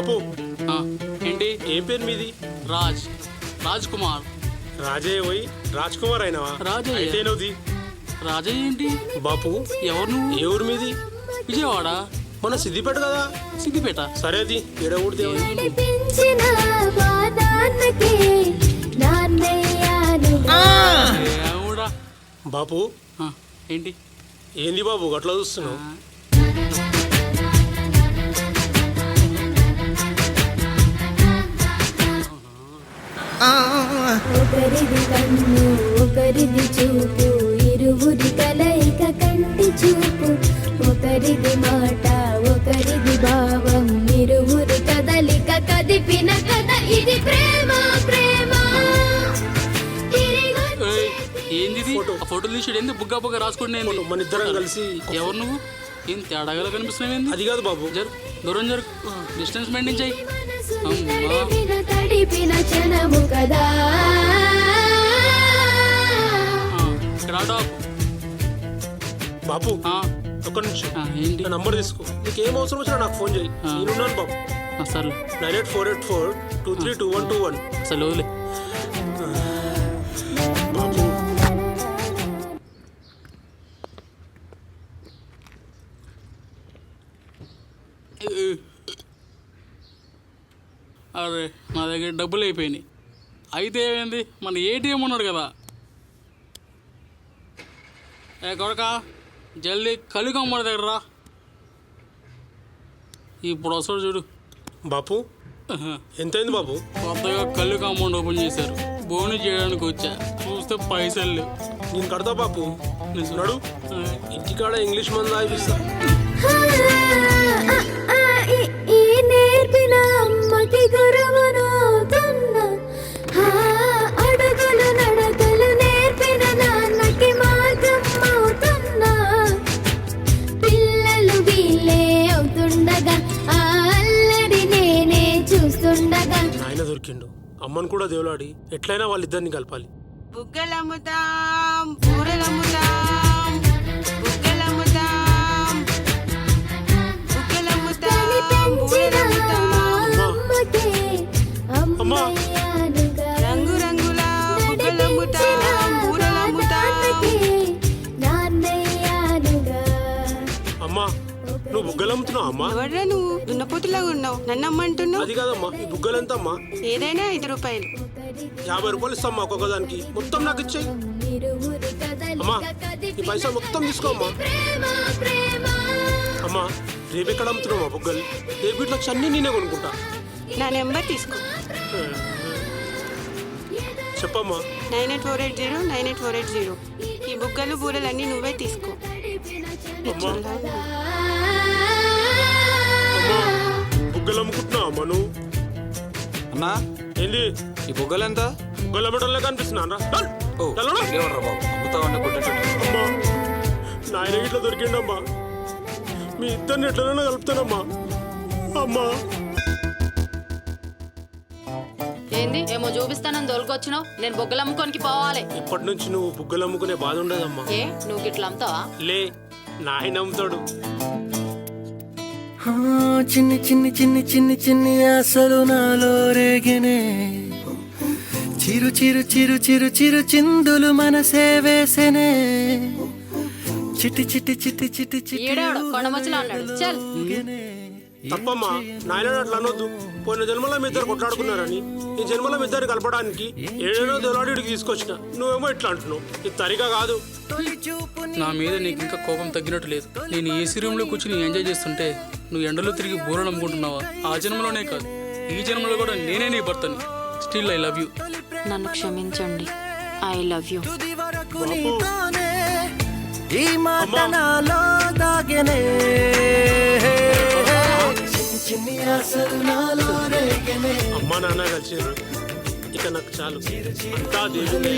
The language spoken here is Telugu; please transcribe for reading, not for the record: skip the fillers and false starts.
బాపు ఆ, ఏంటి? ఏం పేరు మీది? రాజ్ కుమార్. రాజయ్య పోయి రాజ్ కుమార్ అయినావా? రాజయ్య. అయితే నవ్వుది రాజయ్య ఏంటి? బాపు. ఎవరు నువ్వు? ఏ ఊరు మీది? విజయవాడ. మన సిద్దిపేట కదా. సిద్దిపేట. సరే అది ఎడగూడితే నడిపించిన మా నాన్నకే నాన్నయ్యానుగా. ఏమోడా. బాపు. ఆ, ఏంటి? ఏంది బాబు గట్లా చూస్తున్నావు? ఒకరిది కన్ను ఒకరిది చూపు ఇరువురి కలయిక కంటి చూపు ఒకరిది మాట ఒకరిది భావం ఇరువురి కదలిక కదిపిన కథ ఇది ప్రేమ ప్రేమ ఏయ్, ఏంది ఇది? ఆ ఫోటోలు తీసాడు ఏంది? బుగ్గా రాసుకుంటే మన ఇద్దరం కలిసి ఎవరు నువ్వు? ఏం తేడాగా కనిపిస్తున్నావు ఏంది? అది కాదు బాబు. దూరం జరు, డిస్టెన్స్ మెయింటైన్ చేయి. తడిపిన క్షణము కదా. ఇక్కడ ఆటో. బాపు ఆ, ఒక్క నిమిషం. ఏంటి? నా నంబర్ తీసుకో. నీకేం అవసరం వచ్చినా నాకు ఫోన్ చేయి. నేనున్నాను బాబు. సరే 984842322121. అసలు వదిలే. బాపు అరే నా దగ్గర డబ్బులు అయిపోయినాయి. అయితే ఏమైంది? మన ఏటీఎం ఉన్నాడు కదా. ఏ కొడక, జల్దీ కలికమ్మ దగ్గర రా. ఇప్పుడు వస్తాడు చూడు. బాపు ఎంతైంది బాబు? కొత్తగా కళ్ళు కాంపౌండ్ ఓపెన్ చేశారు. బోని చేయడానికి వచ్చా. చూస్తే పైసలు లేవు. నేను కడతా బాపు. నడు ఇంటికాడ ఇంగ్లీష్ మంది ఆగిస్తా. ఈ నేర్పిన అమ్మకి గురువునవుతున్నా. అడుగులు నడకలు నేర్పిన నాన్నకి మార్గం అవుతున్నా. పిల్లలు వీళ్ళే అవుతుండగా ఆ అల్లరి నేనే చూస్తుండగా. ఆయన దొరికిండు. అమ్మను కూడా దేవులాడి ఎట్లయినా వాళ్ళిద్దరిని కలపాలి. బుగ్గలమ్ముతాం బూరెలమ్ముతాం బుగ్గలమ్ముతాం బుగ్గలమ్ముతాం బూరెలమ్ముతాం అమ్మకే అమ్మయ్యానుగా. రంగు రంగుల బుగ్గలమ్ముతాం బూరెలమ్ముతాం. నాన్నయ్యానుగా. అమ్మా నువ్వు బుగ్గలు అమ్ముతున్నావు అమ్మా? ఎవడ్రా నువ్వు? దున్నపోతులాగా ఉన్నావు. నన్ను అమ్మంటున్నావు? అది కాదమ్మా. ఈ బుగ్గలు ఎంత అమ్మా? ఏదైనా 5 రూపాయలు. 50 రూపాయలు ఇస్తామ్మా ఒక్కొక్కదానికి. మొత్తం నాకు ఇచ్చేయి అమ్మా. ఈ పైసా మొత్తం తీసుకో అమ్మా. అమ్మా రేపు ఎక్కడ అమ్ముతున్నావు మా బుగ్గలు? రేపు ఇట్లా వచ్చి అన్నీ నేనే కొనుక్కుంటా. నా నెంబర్ తీసుకో. చెప్పమ్మా. 9848098480. ఈ బుగ్గలు బూరెలు అన్నీ నువ్వే తీసుకో. అమ్మా అమ్మా బుగ్గలు అమ్ముకుంటున్నావు అమ్మా నువ్వు? అన్నా ఏంది ఈ బొగ్గలు ఎంత? బుగ్గలు అమ్మటంలో కనిపిస్తున్నాను రా. ఓ ఏమన్నా బాబు అమ్ముతావన్న కొట్టేటట్టు. అమ్మా నాయన ఇట్లా దొరికిండమ్మా. మీ ఇద్దరిని ఎట్లనైనా కలుపుతానమ్మా. అమ్మా ఏంది ఏమో చూపిస్తానని దొరికొచ్చినావు. నేను బొగ్గలు అమ్ముకోనికి పోవాలి. ఇప్పటి నుంచి నువ్వు బుగ్గలు అమ్ముకునే బాధ ఉండదమ్మా. ఏ నువ్వు గిట్ల అమ్ముతావా? లే నాయన అమ్ముతాడు. చిన్ని చిన్ని చిన్ని చిన్ని చిన్ని ఆశలు నాలో రేగినే. చిరు చిరు చిరు చిరు చిరు చిందులు మనసే వేసెనే. చిట్టి చిట్టి చిట్టి చిట్టి చిట్టి ఈడేవాడు కొండమచ్చలా అన్నాడు. చల్ తప్పమ్మా. నాయన అట్లా అనొద్దు. పోయిన జన్మలో మీ ఇద్దరు కొట్లాడుకున్నారని ఈ జన్మలో మీ ఇద్దరు కలపడానికి ఏడేనో దేవులాడికి తీసుకొచ్చిన. నువ్వేమో ఇట్లా అంటున్నావు. ఇది తరిగా కాదు. నా మీద నీకు ఇంకా కోపం తగ్గినట్టు లేదు. నేను ఏసీ రూమ్లో కూర్చుని ఎంజాయ్ చేస్తుంటే నువ్వు ఎండలో తిరిగి బూరలు అమ్ముకుంటున్నావా? ఆ జన్మలోనే కాదు ఈ జన్మలో కూడా నేనే నీ భర్తని. Still I love you. నన్ను క్షమించండి. I love you. ఈ మాట నాలో దాగెనే. చిన్ని చిన్ని ఆశలు నాలో రేగినే. అమ్మా నాన్న కలిసి ఇక నాకు చాలు. అంతా దేవుడే.